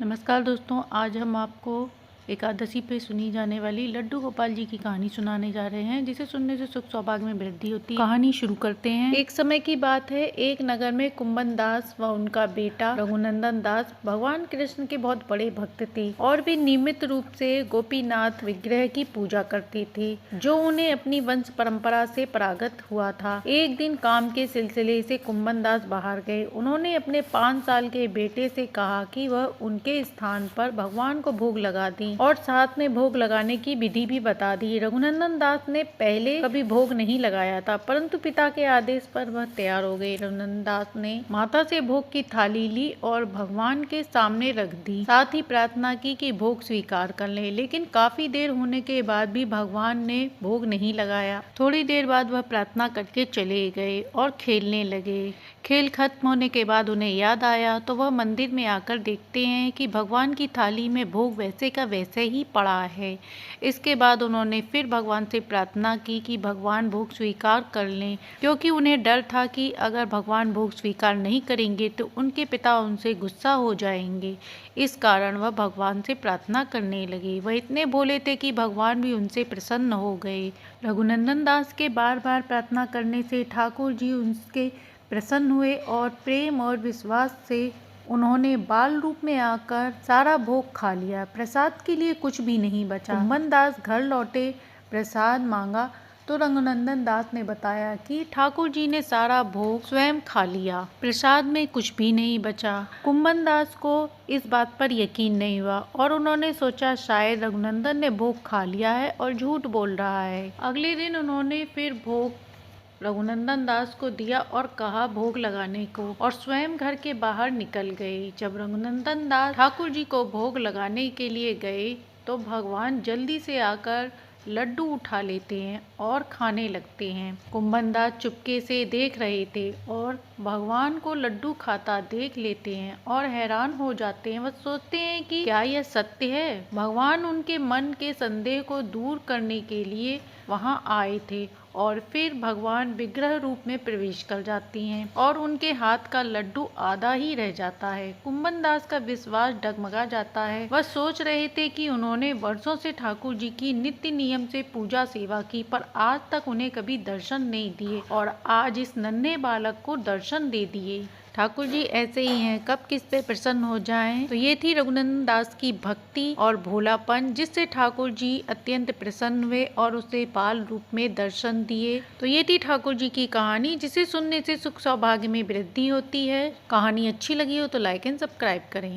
नमस्कार दोस्तों, आज हम आपको एकादशी पे सुनी जाने वाली लड्डू गोपाल जी की कहानी सुनाने जा रहे हैं, जिसे सुनने से सुख सौभाग्य में वृद्धि होती है। कहानी शुरू करते हैं। एक समय की बात है, एक नगर में कुंभन दास व उनका बेटा रघुनंदन दास भगवान कृष्ण के बहुत बड़े भक्त थे और वे नियमित रूप से गोपीनाथ विग्रह की पूजा करते थे, जो उन्हें अपनी वंश परंपरा से परागत हुआ था। एक दिन काम के सिलसिले से कुंभन दास बाहर गए। उन्होंने अपने 5 साल के बेटे से कहा कि वह उनके स्थान पर भगवान को भोग लगा दें और साथ में भोग लगाने की विधि भी बता दी। रघुनंदन दास ने पहले कभी भोग नहीं लगाया था, परंतु पिता के आदेश पर वह तैयार हो गए। रघुनंदन दास ने माता से भोग की थाली ली और भगवान के सामने रख दी। साथ ही प्रार्थना की कि भोग स्वीकार कर ले, लेकिन काफी देर होने के बाद भी भगवान ने भोग नहीं लगाया। थोड़ी देर बाद वह प्रार्थना करके चले गए और खेलने लगे। खेल खत्म होने के बाद उन्हें याद आया तो वह मंदिर में आकर देखते हैं कि भगवान की थाली में भोग वैसे का वैसे ही पड़ा है। इसके बाद उन्होंने फिर भगवान से प्रार्थना की कि भगवान भोग स्वीकार कर लें, क्योंकि उन्हें डर था कि अगर भगवान भोग स्वीकार नहीं करेंगे तो उनके पिता उनसे गुस्सा हो जाएंगे। इस कारण वह भगवान से प्रार्थना करने लगे। वह इतने भोले थे कि भगवान भी उनसे प्रसन्न हो गए। रघुनंदन दास के बार बार प्रार्थना करने से ठाकुर जी उनके प्रसन्न हुए और प्रेम और विश्वास से उन्होंने बाल रूप में आकर सारा भोग खा लिया। प्रसाद के लिए कुछ भी नहीं बचा। कुंभन दास घर लौटे, प्रसाद मांगा तो रघुनंदन दास ने बताया कि ठाकुर जी ने सारा भोग स्वयं खा लिया, प्रसाद में कुछ भी नहीं बचा। कुंभन दास को इस बात पर यकीन नहीं हुआ और उन्होंने सोचा शायद रघुनंदन ने भोग खा लिया है और झूठ बोल रहा है। अगले दिन उन्होंने फिर भोग रघुनंदन दास को दिया और कहा भोग लगाने को, और स्वयं घर के बाहर निकल गए। जब रघुनंदन दास ठाकुर जी को भोग लगाने के लिए गए तो भगवान जल्दी से आकर लड्डू उठा लेते हैं और खाने लगते हैं। कुंभन दास चुपके से देख रहे थे और भगवान को लड्डू खाता देख लेते हैं और हैरान हो जाते हैं। वह सोचते हैं कि क्या यह सत्य है। भगवान उनके मन के संदेह को दूर करने के लिए वहां आए थे और फिर भगवान विग्रह रूप में प्रवेश कर जाती हैं और उनके हाथ का लड्डू आधा ही रह जाता है। कुंभन दास का विश्वास डगमगा जाता है। वह सोच रहे थे कि उन्होंने वर्षों से ठाकुर जी की नित्य नियम से पूजा सेवा की, पर आज तक उन्हें कभी दर्शन नहीं दिए और आज इस नन्हे बालक को दर्शन दे दिए। ठाकुर जी ऐसे ही हैं, कब किस पे प्रसन्न हो जाएं। तो ये थी रघुनंदन दास की भक्ति और भोलापन, जिससे ठाकुर जी अत्यंत प्रसन्न हुए और उसे बाल रूप में दर्शन दिए। तो ये थी ठाकुर जी की कहानी, जिसे सुनने से सुख सौभाग्य में वृद्धि होती है। कहानी अच्छी लगी हो तो लाइक एंड सब्सक्राइब करें।